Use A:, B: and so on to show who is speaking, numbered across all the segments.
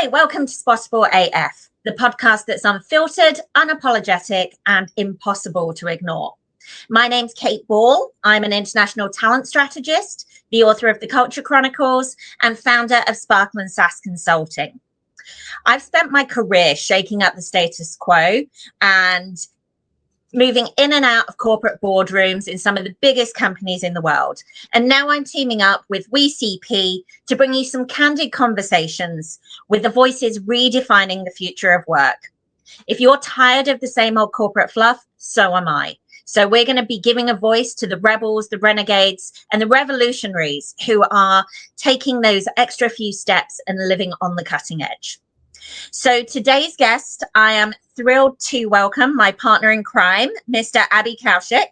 A: Hi, welcome to Spottable AF, the podcast that's unfiltered, unapologetic, and impossible to ignore. My name's Kate Ball. I'm an international talent strategist, the author of the Culture Chronicles, and founder of Sparkle and Saas Consulting. I've spent my career shaking up the status quo and moving in and out of corporate boardrooms in some of the biggest companies in the world. And now I'm teaming up with WeCP to bring you some candid conversations with the voices redefining the future of work. If you're tired of the same old corporate fluff, so am I. So we're going to be giving a voice to the rebels, the renegades, and the revolutionaries who are taking those extra few steps and living on the cutting edge. So today's guest, I am thrilled to welcome my partner in crime, Mr. Abhishek Kaushik,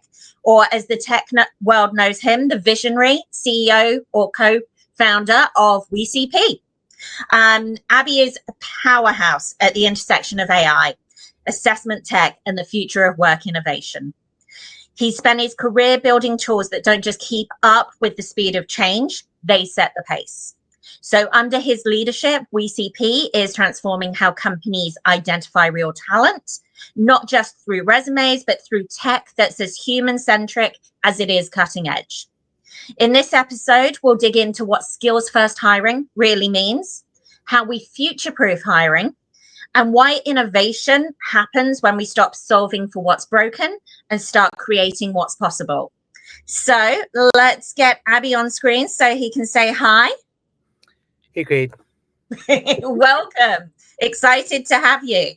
A: or as the tech world knows him, the visionary CEO or co-founder of WeCP. Abby is a powerhouse at the intersection of AI, assessment tech, and the future of work innovation. He spent his career building tools that don't just keep up with the speed of change, they set the pace. So under his leadership, WeCP is transforming how companies identify real talent, not just through resumes, but through tech that's as human-centric as it is cutting edge. In this episode, we'll dig into what skills-first hiring really means, how we future-proof hiring, and why innovation happens when we stop solving for what's broken and start creating what's possible. So let's get Abby on screen so he can say hi.
B: Hey, great.
A: Welcome. Excited to have you.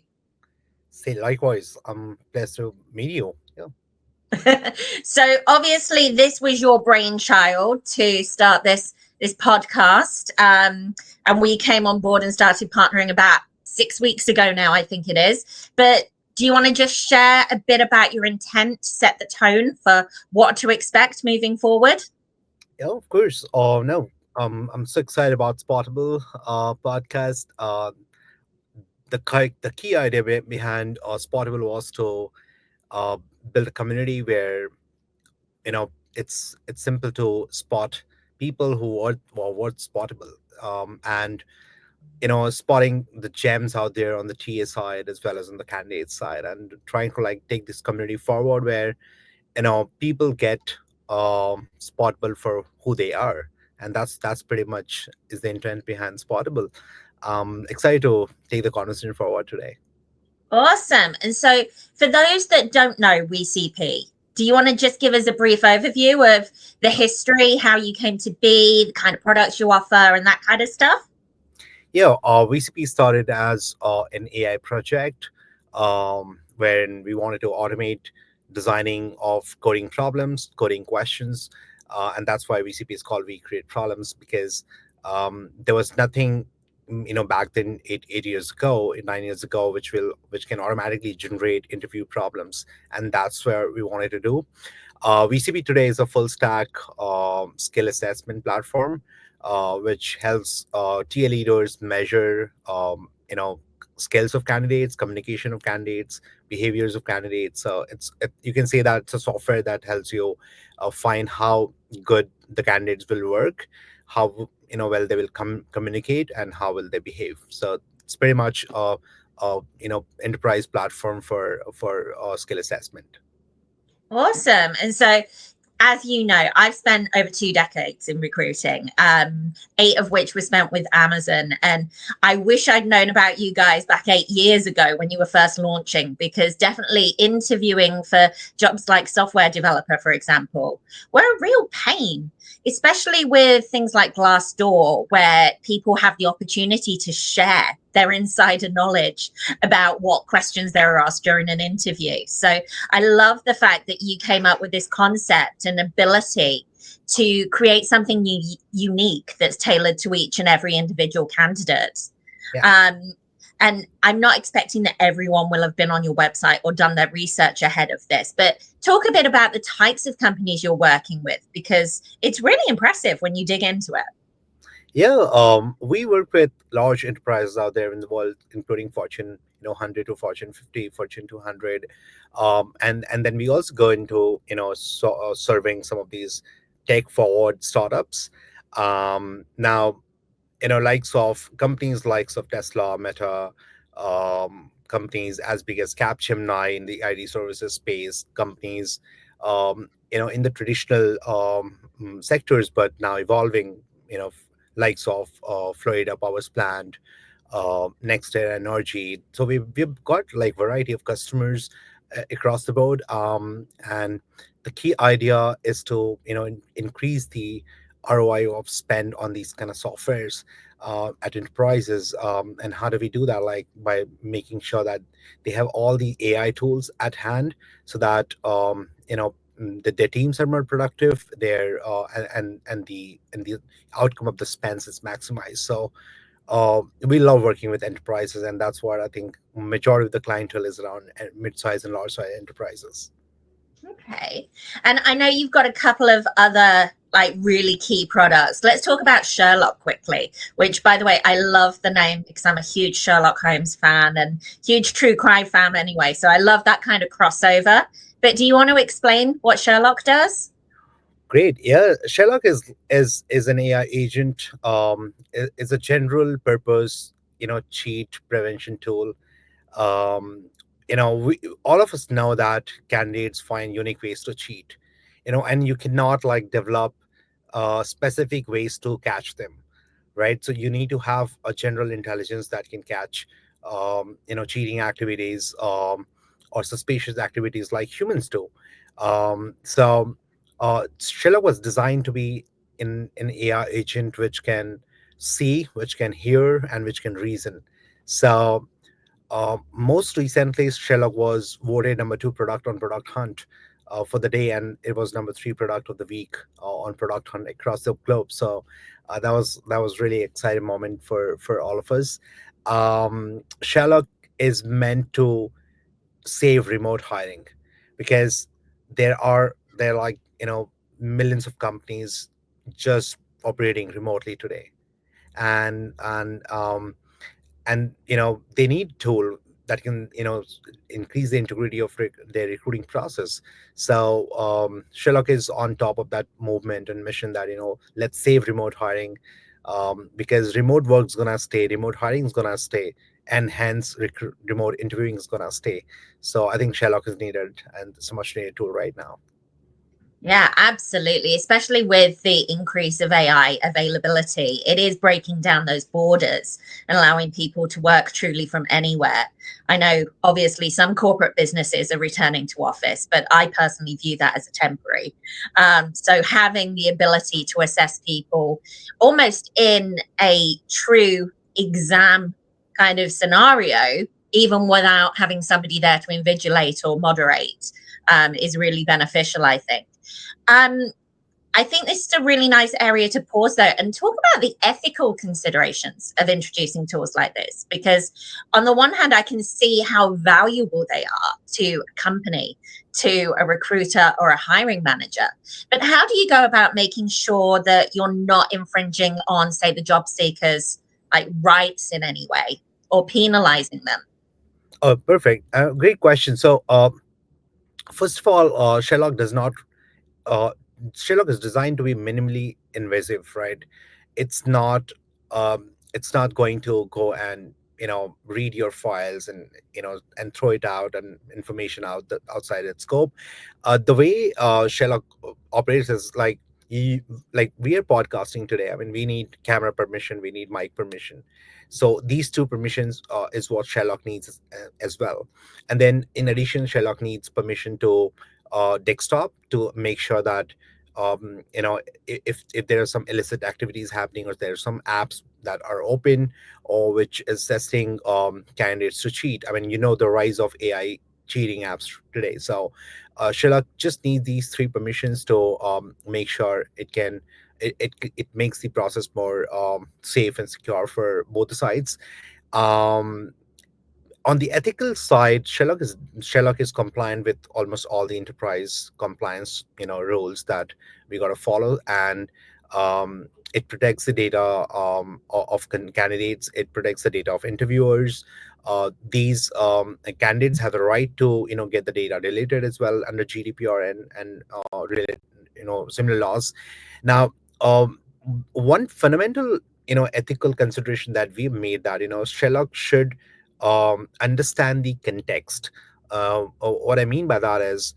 B: Say likewise. I'm blessed to meet you. Yeah.
A: So obviously this was your brainchild to start this podcast. And we came on board and started partnering about 6 weeks ago now, I think it is. But do you want to just share a bit about your intent, set the tone for what to expect moving forward?
B: Yeah, of course. Oh, no. I'm so excited about Spottable podcast. The key idea behind Spottable was to uh, build a community where it's simple to spot people who are worth spottable, and spotting the gems out there on the TA side as well as on the candidate side, and trying to like take this community forward where people get spottable for who they are, and that's pretty much is the intent behind Spottable. Excited to take the conversation forward today.
A: Awesome. And so for those that don't know WeCP, do you want to just give us a brief overview of the history, how you came to be, the kind of products you offer, and that kind of stuff?
B: Yeah, VCP started as an AI project, wherein we wanted to automate designing of coding problems, coding questions, and that's why VCP is called We Create Problems, because there was nothing, back then 8 years ago, 9 years ago, which can automatically generate interview problems, and that's where we wanted to do. VCP today is a full stack skill assessment platform, which helps TA leaders measure, skills of candidates, communication of candidates, behaviors of candidates. So you can say that it's a software that helps you find how good the candidates will work, how well they will communicate, and how will they behave. So it's pretty much enterprise platform for skill assessment.
A: Awesome. And so, as you know, I've spent over 2 decades in recruiting, 8 of which were spent with Amazon. And I wish I'd known about you guys back 8 years ago when you were first launching, because definitely interviewing for jobs like software developer, for example, were a real pain, especially with things like Glassdoor, where people have the opportunity to share their insider knowledge about what questions they were asked during an interview. So I love the fact that you came up with this concept and ability to create something unique that's tailored to each and every individual candidate.
B: Yeah.
A: And I'm not expecting that everyone will have been on your website or done their research ahead of this, but talk a bit about the types of companies you're working with, because it's really impressive when you dig into it.
B: Yeah, we work with large enterprises out there in the world, including Fortune, 100 to Fortune 50, Fortune 200, and then we also go into serving some of these tech forward startups. Now, likes of companies likes of Tesla, Meta, companies as big as Capgemini in the IT services space, companies in the traditional sectors, but now evolving, likes of Florida Power's Plant, Next Air Energy. So we've got like variety of customers across the board, and the key idea is to increase the ROI of spend on these kind of softwares at enterprises. And how do we do that? Like by making sure that they have all the AI tools at hand, so that their teams are more productive. Their and the outcome of the spends is maximized. So we love working with enterprises, and that's what I think majority of the clientele is around mid-size and large-size enterprises.
A: Okay. And I know you've got a couple of other like really key products. Let's talk about Sherlock quickly, which by the way, I love the name because I'm a huge Sherlock Holmes fan and huge true crime fan anyway. So I love that kind of crossover. But do you want to explain what Sherlock does?
B: Great. Yeah, Sherlock is an AI agent. Is a general purpose, cheat prevention tool. um, we all of us know that candidates find unique ways to cheat, and you cannot like develop specific ways to catch them, right? So you need to have a general intelligence that can catch cheating activities, or suspicious activities like humans do. Sherlock was designed to be in an AI agent which can see, which can hear, and which can reason. So most recently, Sherlock was voted number two product on Product Hunt for the day, and it was number three product of the week on Product Hunt across the globe. So that was really exciting moment for all of us. Sherlock is meant to save remote hiring, because there are like millions of companies just operating remotely today, and they need tool that can increase the integrity of their recruiting process. So Sherlock is on top of that movement and mission that let's save remote hiring, because remote work's gonna stay, remote hiring is gonna stay, and hence remote interviewing is gonna stay. So I think Sherlock is needed, and it's a much needed tool right now.
A: Yeah, absolutely. Especially with the increase of AI availability, it is breaking down those borders and allowing people to work truly from anywhere. I know, obviously, some corporate businesses are returning to office, but I personally view that as a temporary. So, having the ability to assess people almost in a true exam kind of scenario, even without having somebody there to invigilate or moderate, is really beneficial, I think. Um, I think this is a really nice area to pause there and talk about the ethical considerations of introducing tools like this. Because, on the one hand, I can see how valuable they are to a company, to a recruiter or a hiring manager. But how do you go about making sure that you're not infringing on, say, the job seekers' like rights in any way or penalizing them?
B: Oh, perfect. Great question. So first of all, uh, Sherlock is designed to be minimally invasive, right? It's not it's not going to go and read your files and and throw it out and information outside its scope. The way Sherlock operates is like we are podcasting today. I mean, we need camera permission, we need mic permission. So these two permissions is what Sherlock needs as well. And then in addition, Sherlock needs permission to desktop to make sure that if there are some illicit activities happening, or there are some apps that are open, or which is testing candidates to cheat. I mean, the rise of AI cheating apps today. So Sherlock just needs these three permissions to make sure it makes the process more safe and secure for both the sides. um, on the ethical side, Sherlock is compliant with almost all the enterprise compliance rules that we got to follow, and it protects the data of candidates. It protects the data of interviewers. These candidates have the right to get the data deleted as well under GDPR and related similar laws. Now, one fundamental ethical consideration that we made, that Sherlock should understand the context. What I mean by that is,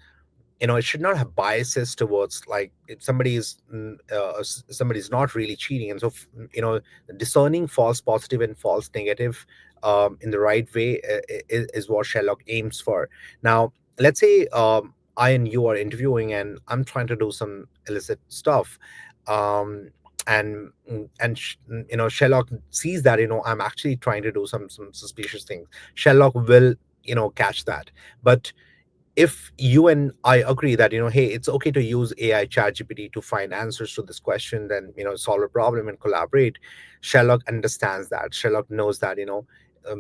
B: it should not have biases towards, like, if somebody's not really cheating, and so discerning false positive and false negative in the right way is what Sherlock aims for. Now, let's say I and you are interviewing, and I'm trying to do some illicit stuff, um, and Sherlock sees that I'm actually trying to do some suspicious things. Sherlock will catch that. But if you and I agree that hey, it's okay to use AI chat GPT to find answers to this question, then solve a problem and collaborate. Sherlock understands that. Sherlock knows that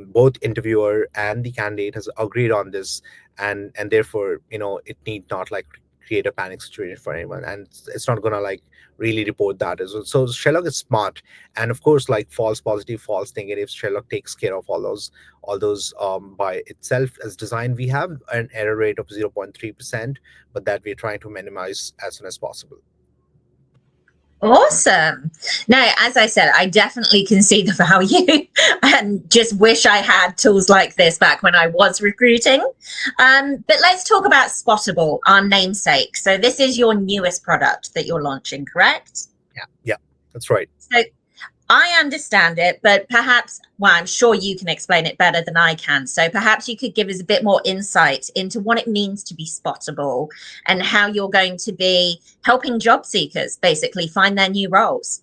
B: both interviewer and the candidate has agreed on this, and therefore it need not like create a panic situation for anyone, and it's not gonna like really report that as well. So Sherlock is smart. And of course, like false positive, false negatives, Sherlock takes care of all those by itself. As design, we have an error rate of 0.3%, but that we're trying to minimize as soon as possible.
A: Awesome. No, as I said, I definitely can see the value and just wish I had tools like this back when I was recruiting. But let's talk about Spottable, our namesake. So this is your newest product that you're launching, correct?
B: Yeah, that's right.
A: So I understand it, but perhaps, well, I'm sure you can explain it better than I can. So perhaps you could give us a bit more insight into what it means to be spottable and how you're going to be helping job seekers basically find their new roles.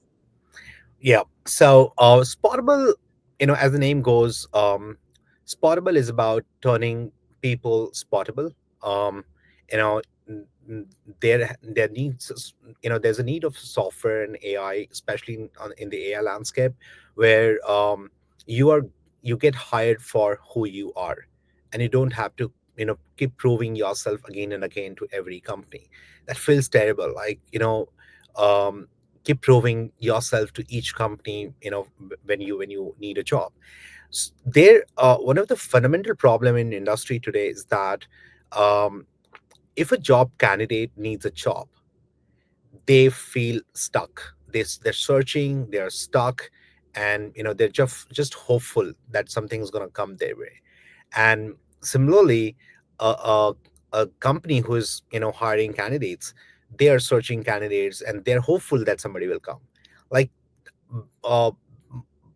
B: Yeah. So Spottable, as the name goes, Spottable is about turning people spottable. Um, you know, there needs, there's a need of software and AI, especially in the AI landscape, where you are you get hired for who you are, and you don't have to keep proving yourself again and again to every company. That feels terrible. Like keep proving yourself to each company when you need a job. There One of the fundamental problem in industry today is that um, if a job candidate needs a job, they feel stuck. They're searching, they're stuck, and they're just hopeful that something's going to come their way. And similarly, a, a, a company who is hiring candidates, they are searching candidates and they're hopeful that somebody will come. Like uh,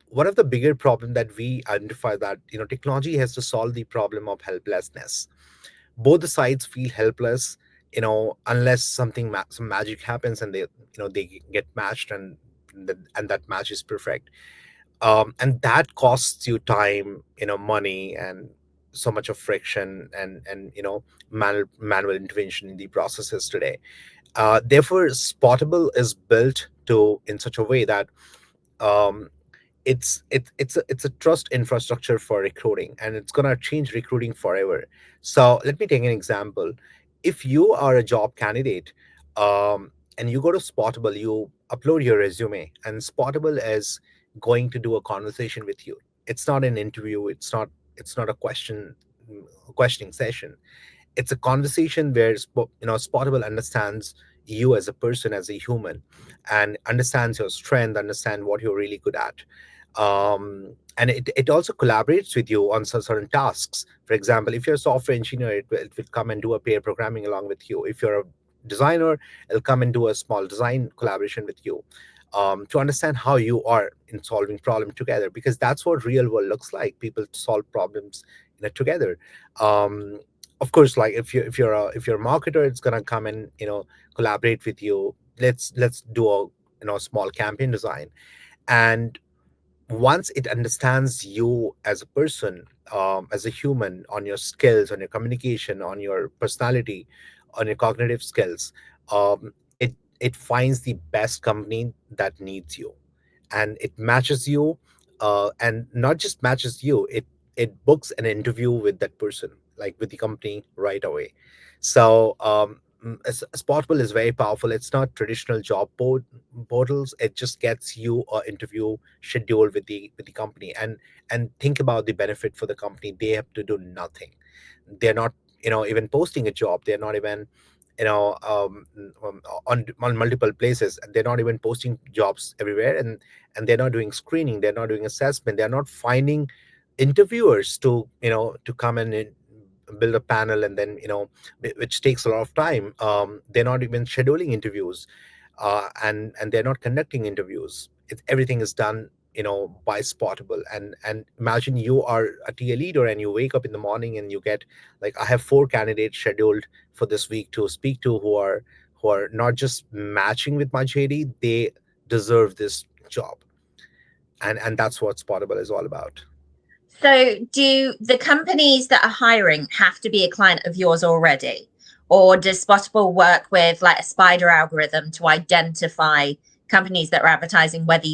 B: one of the bigger problem that we identify, that technology has to solve the problem of helplessness. Both the sides feel helpless, unless some magic happens and they get matched, and that match is perfect. And that costs you time, money, and so much of friction, and manual intervention in the processes today. Therefore, Spottable is built to in such a way that um, it's a trust infrastructure for recruiting, and it's going to change recruiting forever. So let me take an example. If you are a job candidate, and you go to Spottable, you upload your resume, and Spottable is going to do a conversation with you. It's not an interview. It's not a questioning session. It's a conversation where Spottable understands you as a person, as a human, and understands your strength, understand what you're really good at. And it also collaborates with you on certain tasks. For example, if you're a software engineer, it will come and do a pair programming along with you. If you're a designer, it'll come and do a small design collaboration with you, to understand how you are in solving problem together, because that's what real world looks like. People solve problems together. um, of course, like if you're a marketer, it's gonna come and collaborate with you. Let's do a small campaign design. And once it understands you as a person, as a human, on your skills, on your communication, on your personality, on your cognitive skills, it finds the best company that needs you, and it matches you. And not just matches you, it books an interview with that person, like with the company right away. So Spottable is very powerful. It's not traditional portals. It just gets you an interview scheduled with the company. And think about the benefit for the company. They have to do nothing. They're not even posting a job. They're not even on multiple places, and they're not even posting jobs everywhere, and they're not doing screening, they're not doing assessment, they're not finding interviewers to to come and build a panel, and then which takes a lot of time. They're not even scheduling interviews, and they're not conducting interviews. Everything is done by Spottable. And imagine you are a TA leader and you wake up in the morning and you get, like, I have 4 candidates scheduled for this week to speak to, who are not just matching with my JD, they deserve this job. And that's what Spottable is all about.
A: So, do the companies that are hiring have to be a client of yours already? Or does Spottable work with like a spider algorithm to identify companies that are advertising whether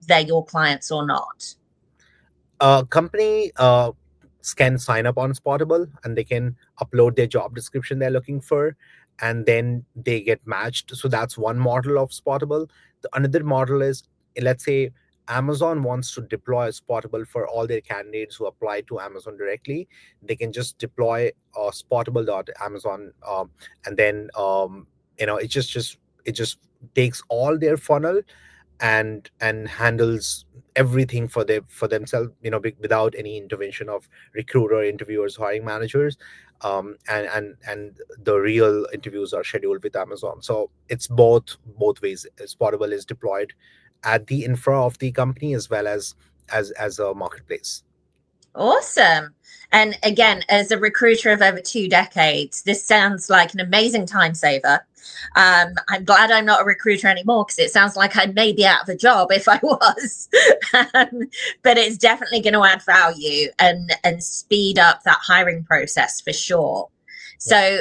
A: they're your clients or not?
B: A company can sign up on Spottable, and they can upload their job description they're looking for, and then they get matched. So that's one model of Spottable. The another model is, let's say Amazon wants to deploy Spottable for all their candidates who apply to Amazon directly. They can just deploy Spottable.amazon, and then it just takes all their funnel and handles everything for themselves, without any intervention of recruiter, interviewers, hiring managers. And the real interviews are scheduled with Amazon. So it's both ways. Spottable is deployed at the infra of the company, as well as a marketplace.
A: Awesome. And again, as a recruiter of over 2 decades, this sounds like an amazing time saver. I'm glad I'm not a recruiter anymore because it sounds like I may be out of a job if I was. But it's definitely going to add value and speed up that hiring process for sure. So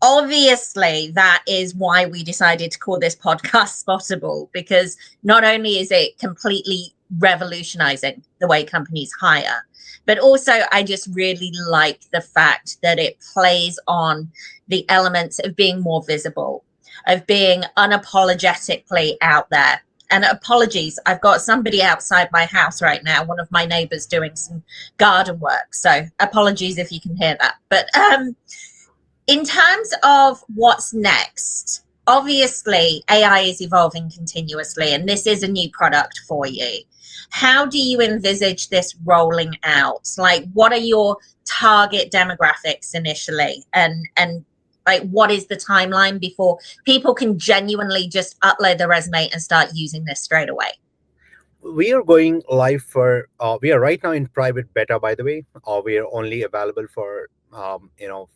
A: obviously that is why we decided to call this podcast Spottable, because not only is it completely revolutionizing the way companies hire, but also I just really like the fact that it plays on the elements of being more visible, of being unapologetically out there. And apologies, I've got somebody outside my house right now, one of my neighbors doing some garden work, so apologies if you can hear that. But in terms of what's next, obviously AI is evolving continuously, and this is a new product for you. How do you envisage this rolling out? Like, what are your target demographics initially? And like, what is the timeline before people can genuinely just upload their resume and start using this straight away?
B: We are going live for we are right now in private beta, by the way. We are only available for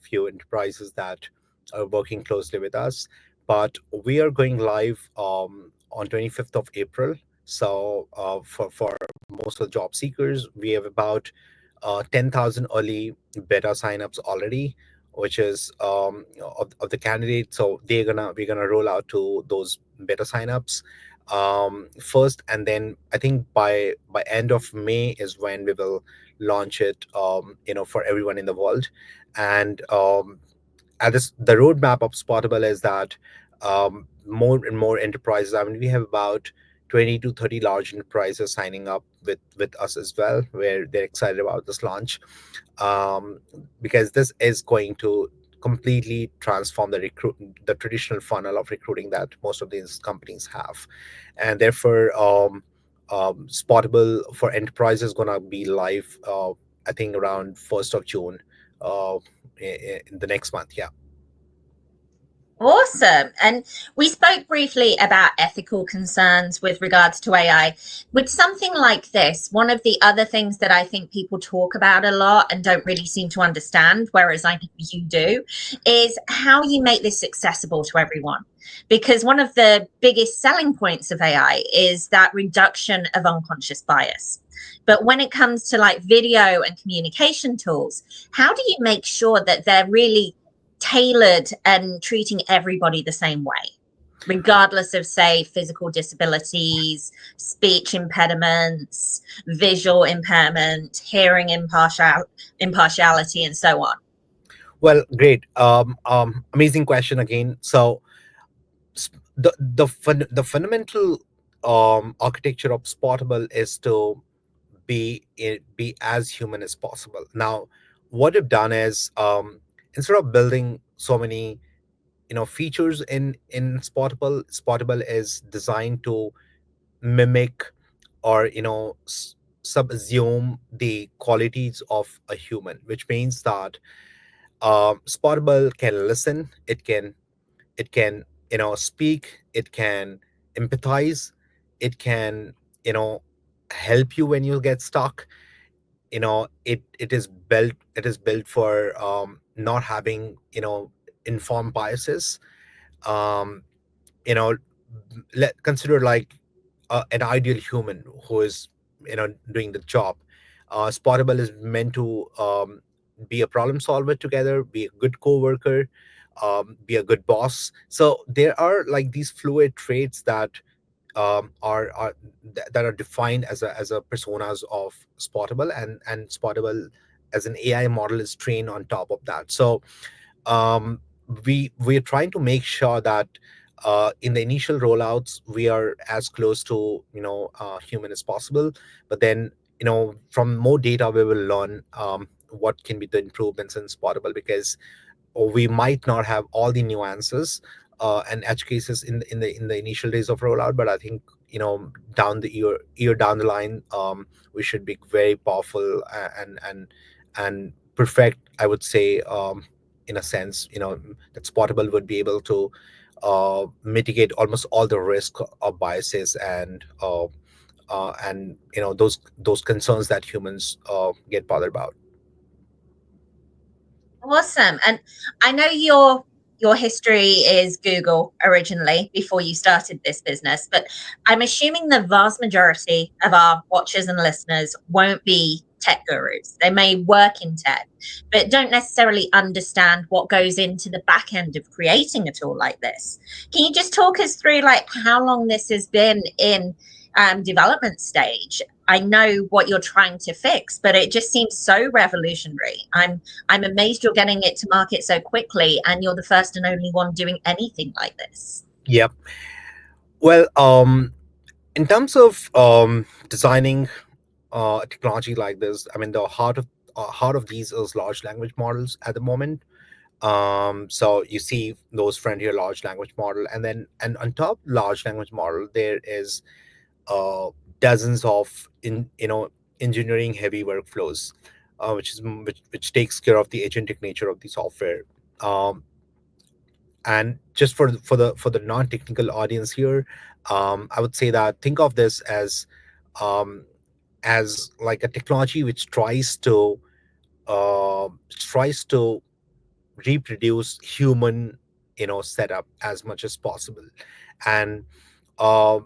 B: few enterprises that are working closely with us, but we are going live on 25th of April. So for most of the job seekers, we have about 10,000 early beta signups already, which is of the candidates. So we're gonna roll out to those beta signups first, and then I think by end of May is when we will launch it, for everyone in the world. And at this the roadmap of Spottable is that more and more enterprises, I mean, we have about 20 to 30 large enterprises signing up with us as well, where they're excited about this launch, um, because this is going to completely transform the traditional funnel of recruiting that most of these companies have. And therefore, Spottable for enterprise is going to be live, I think around 1st of June, in the next month. Yeah.
A: Awesome. And we spoke briefly about ethical concerns with regards to AI. With something like this, one of the other things that I think people talk about a lot and don't really seem to understand, whereas I know you do, is how you make this accessible to everyone. Because one of the biggest selling points of AI is that reduction of unconscious bias. But when it comes to like video and communication tools, how do you make sure that they're really tailored and treating everybody the same way, regardless of, say, physical disabilities, speech impediments, visual impairment, hearing impartiality, and so on?
B: Well, great. Amazing question again. So the fundamental architecture of Spottable is to be as human as possible. Now, what we've done is, instead of building so many features in Spottable. Spottable is designed to mimic or subsume the qualities of a human, which means that Spottable can listen, it can speak, it can empathize, it can you know help you when you get stuck. It is built for not having informed biases. um you know let consider like an ideal human who is doing the job. Spottable is meant to be a problem solver together, be a good co-worker, be a good boss. So there are like these fluid traits that that are defined as a personas of Spottable, and Spottable as an AI model is trained on top of that. So um, we're trying to make sure that in the initial rollouts we are as close to human as possible. But then from more data we will learn what can be the improvements in Spottable, because or we might not have all the nuances and edge cases in the initial days of rollout. But I think down the year down the line, we should be very powerful and perfect, I would say, in a sense, that Spottable would be able to mitigate almost all the risk of biases and those concerns that humans get bothered about.
A: Awesome. And I know your history is Google originally before you started this business, but I'm assuming the vast majority of our watchers and listeners won't be tech gurus. They may work in tech, but don't necessarily understand what goes into the back end of creating a tool like this. Can you just talk us through like how long this has been in development stage? I know what you're trying to fix, but it just seems so revolutionary. I'm amazed you're getting it to market so quickly, and you're the first and only one doing anything like this.
B: Yep. Well, in terms of designing a technology like this, I mean, the heart of these is large language models at the moment. So you see those frontier large language model, and on top large language model there is uh, dozens of engineering heavy workflows, which takes care of the agentic nature of the software. Um, and just for the non-technical audience here, I would say that think of this um, as like a technology which tries to reproduce human setup as much as possible. And uh,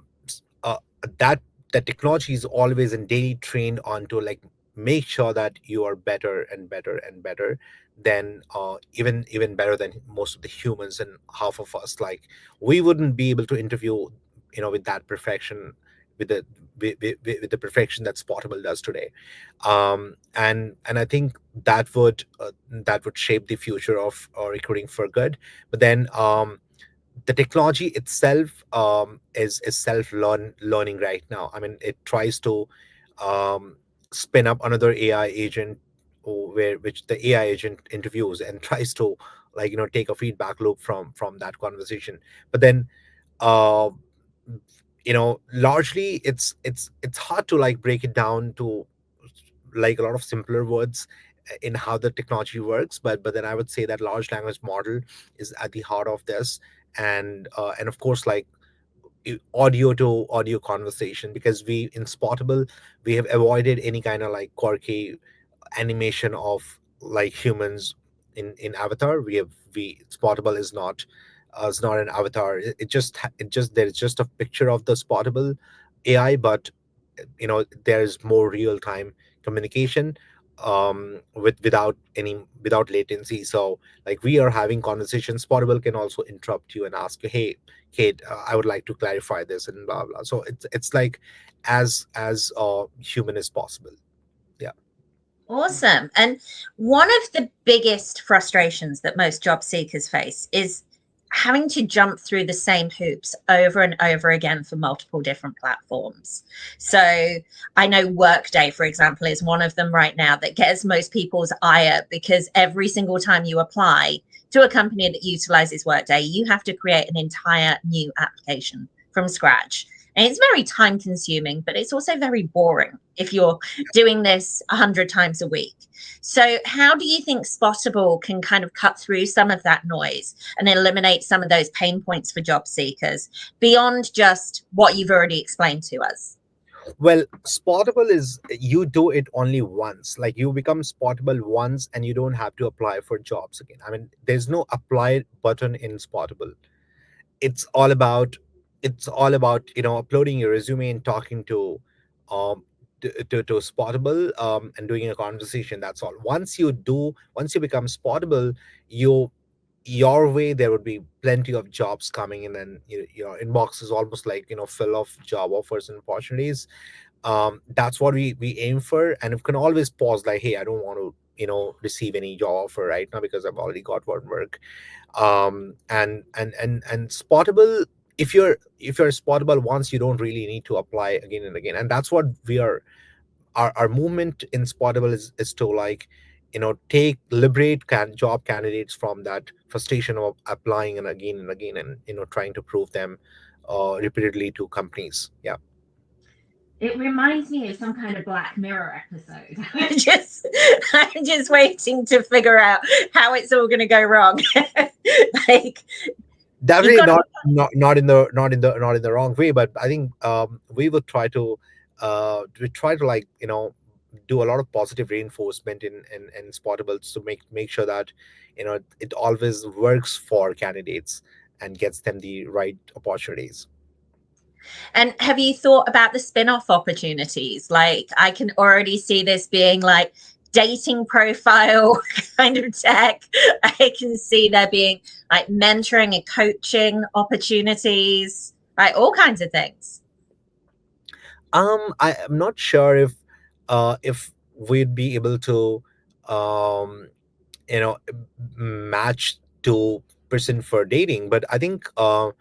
B: uh, that that technology is always in daily trained on to like make sure that you are better and better and better than even better than most of the humans. And half of us, like, we wouldn't be able to interview with that perfection, with the perfection that Spottable does today. And I think that would shape the future of recruiting for good. But then the technology itself is learning right now. I mean, it tries to um, spin up another AI agent, which the AI agent interviews and tries to like take a feedback loop from that conversation. But then uh, largely it's hard to like break it down to like a lot of simpler words in how the technology works. But then I would say that large language model is at the heart of this. And of course, like, audio to audio conversation, because we in Spottable we have avoided any kind of like quirky animation of like humans in avatar. We Spottable is not an avatar. It just there's just a picture of the Spottable AI. But there's more real time communication without latency. So like we are having conversations, Spottable can also interrupt you and ask you, hey Kate, I would like to clarify this, and blah blah. So it's like as human as possible. Yeah.
A: Awesome. And one of the biggest frustrations that most job seekers face is having to jump through the same hoops over and over again for multiple different platforms. So I know Workday, for example, is one of them right now that gets most people's ire, because every single time you apply to a company that utilizes Workday, you have to create an entire new application from scratch. And it's very time consuming, but it's also very boring if you're doing this 100 times a week. So how do you think Spottable can kind of cut through some of that noise and eliminate some of those pain points for job seekers beyond just what you've already explained to us?
B: Well, Spottable is you do it only once. Like you become Spottable once and you don't have to apply for jobs again. I mean, there's no apply button in Spottable. It's all about uploading your resume and talking to um to Spottable, and doing a conversation. That's all. Once you become Spottable, you your way there would be plenty of jobs coming in, and your inbox is almost like full of job offers and opportunities. That's what we aim for, and you can always pause, like, hey, I don't want to receive any job offer right now because I've already got one work. And Spottable, if you're Spottable once, you don't really need to apply again and again. And that's what we are our movement in Spottable is to, like, take liberate job candidates from that frustration of applying and again, and trying to prove them repeatedly to companies. Yeah.
A: It reminds me of some kind of Black Mirror episode. I'm just waiting to figure out how it's all going to go wrong. Like, you've
B: Definitely
A: got to.
B: not in the wrong way, but I think we try to, like, do a lot of positive reinforcement in Spottables to make sure that it always works for candidates and gets them the right opportunities.
A: And have you thought about the spin-off opportunities? Like, I can already see this being like dating profile kind of tech. I can see there being like mentoring and coaching opportunities, like all kinds of things.
B: I am not sure if we'd be able to um you know match to person for dating, but I think the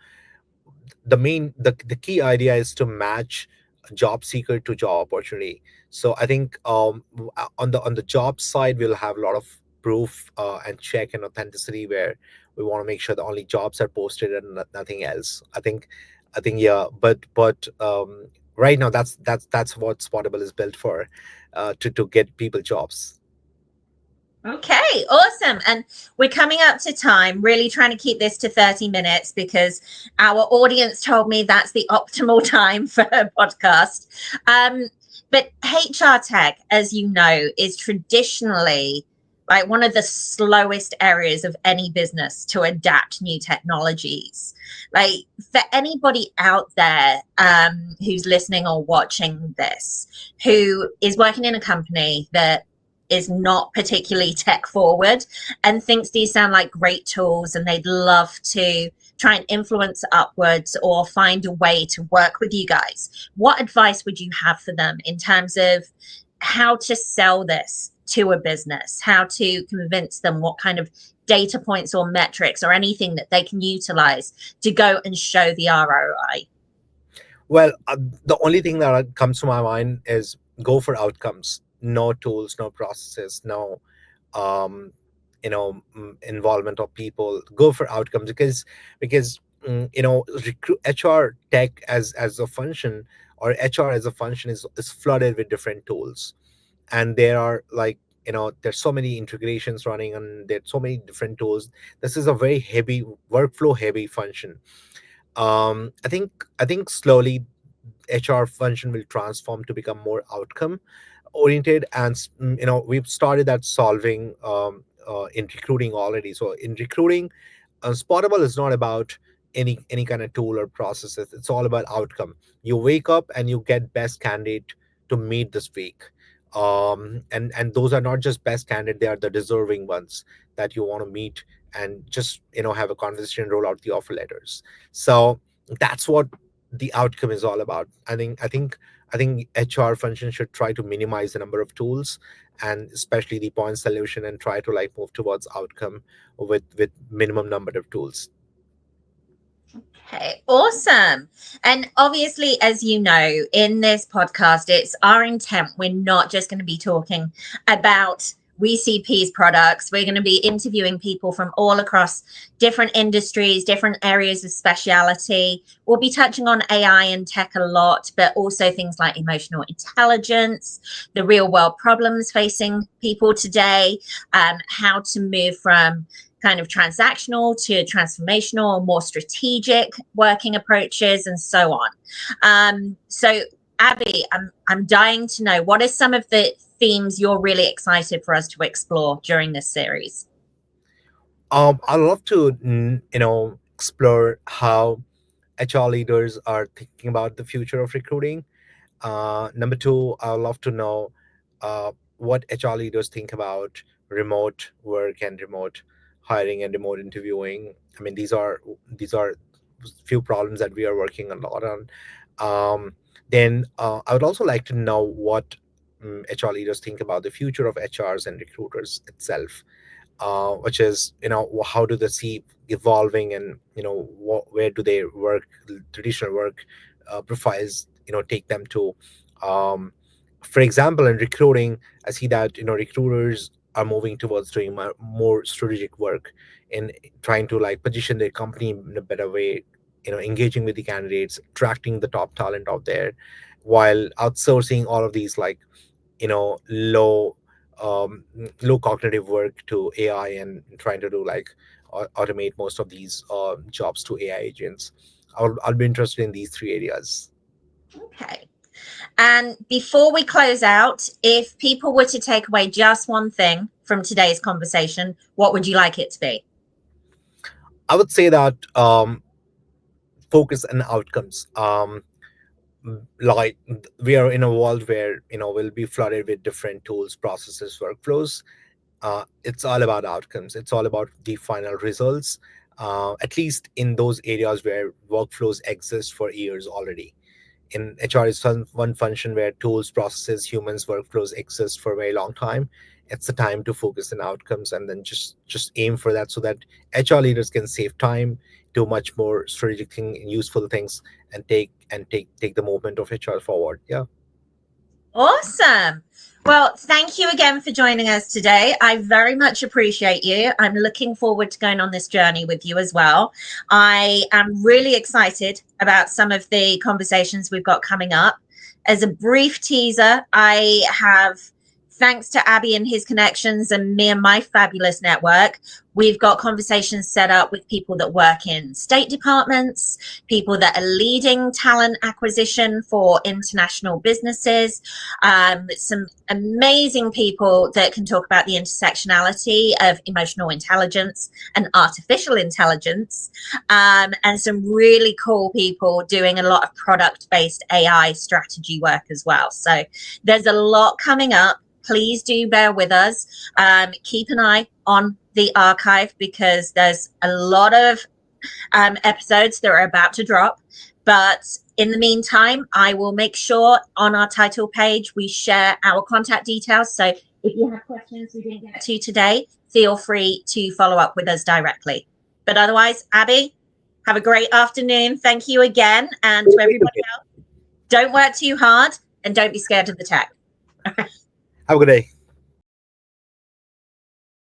B: key idea is to match a job seeker to job opportunity. So I think on the job side, we'll have a lot of proof and check and authenticity, where we want to make sure the only jobs are posted and nothing else. I think yeah, but right now that's what Spottable is built for, to get people jobs.
A: Okay, awesome. And we're coming up to time, really trying to keep this to 30 minutes because our audience told me that's the optimal time for a podcast. But HR tech, as you know, is traditionally like one of the slowest areas of any business to adapt new technologies. Like, for anybody out there who's listening or watching this, who is working in a company that is not particularly tech forward and thinks these sound like great tools and they'd love to try and influence upwards or find a way to work with you guys, what advice would you have for them in terms of how to sell this to a business, how to convince them, what kind of data points or metrics or anything that they can utilize to go and show the ROI?
B: Well, the only thing that comes to my mind is go for outcomes. No tools, no processes, no um, involvement of people. Go for outcomes, because HR tech as a function, or HR as a function, is flooded with different tools, and there are, like, there's so many integrations running, and there's so many different tools. This is a very heavy workflow heavy function. I think slowly HR function will transform to become more outcome oriented, and we've started that solving in recruiting already. So in recruiting, Spottable is not about any kind of tool or processes. It's all about outcome. You wake up and you get best candidate to meet this week, and those are not just best candidate; they are the deserving ones that you want to meet, and just have a conversation, roll out the offer letters. So that's what the outcome is all about. I think HR function should try to minimize the number of tools, and especially the point solution, and try to, like, move towards outcome with minimum number of tools.
A: Okay, awesome. And obviously, as you know, in this podcast, it's our intent. We're not just going to be talking about WeCP's products. We're going to be interviewing people from all across different industries, different areas of speciality. We'll be touching on AI and tech a lot, but also things like emotional intelligence, the real world problems facing people today, how to move from kind of transactional to transformational, more strategic working approaches, and so on. So Abby, I'm dying to know, what are some of the themes you're really excited for us to explore during this series?
B: I'd love to, explore how HR leaders are thinking about the future of recruiting. Number two, I'd love to know what HR leaders think about remote work and remote hiring and remote interviewing. I mean, these are few problems that we are working a lot on. Then I would also like to know what HR leaders think about the future of HRs and recruiters itself, which is, how do they see evolving, and where do they work, traditional work profiles, take them to. um, for example, in recruiting, I see that recruiters are moving towards doing more strategic work in trying to like position their company in a better way, engaging with the candidates, attracting the top talent out there, while outsourcing all of these like low um, low cognitive work to AI, and trying to do like automate most of these jobs to AI agents. I'll be interested in these three areas.
A: Okay. And before we close out, if people were to take away just one thing from today's conversation, what would you like it to be?
B: I would say that focus on outcomes. Like we are in a world where we'll be flooded with different tools, processes, workflows. It's all about outcomes. It's all about the final results. At least in those areas where workflows exist for years already. In HR is one function where tools, processes, humans, workflows exist for a very long time. It's the time to focus on outcomes, and then just aim for that, so that HR leaders can save time, do much more strategic thing and useful things, and take the movement of HR forward. Yeah.
A: Awesome. Well, thank you again for joining us today. I very much appreciate you. I'm looking forward to going on this journey with you as well. I am really excited about some of the conversations we've got coming up. As a brief teaser, I have, thanks to Abby and his connections and me and my fabulous network, we've got conversations set up with people that work in state departments, people that are leading talent acquisition for international businesses, some amazing people that can talk about the intersectionality of emotional intelligence and artificial intelligence, and some really cool people doing a lot of product-based AI strategy work as well. So there's a lot coming up. Please do bear with us. Keep an eye on the archive, because there's a lot of episodes that are about to drop. But in the meantime, I will make sure on our title page we share our contact details. So if you have questions we didn't get to today, feel free to follow up with us directly. But otherwise, Abby, have a great afternoon. Thank you again. And to everybody else, don't work too hard and don't be scared of the tech.
B: Have a good day.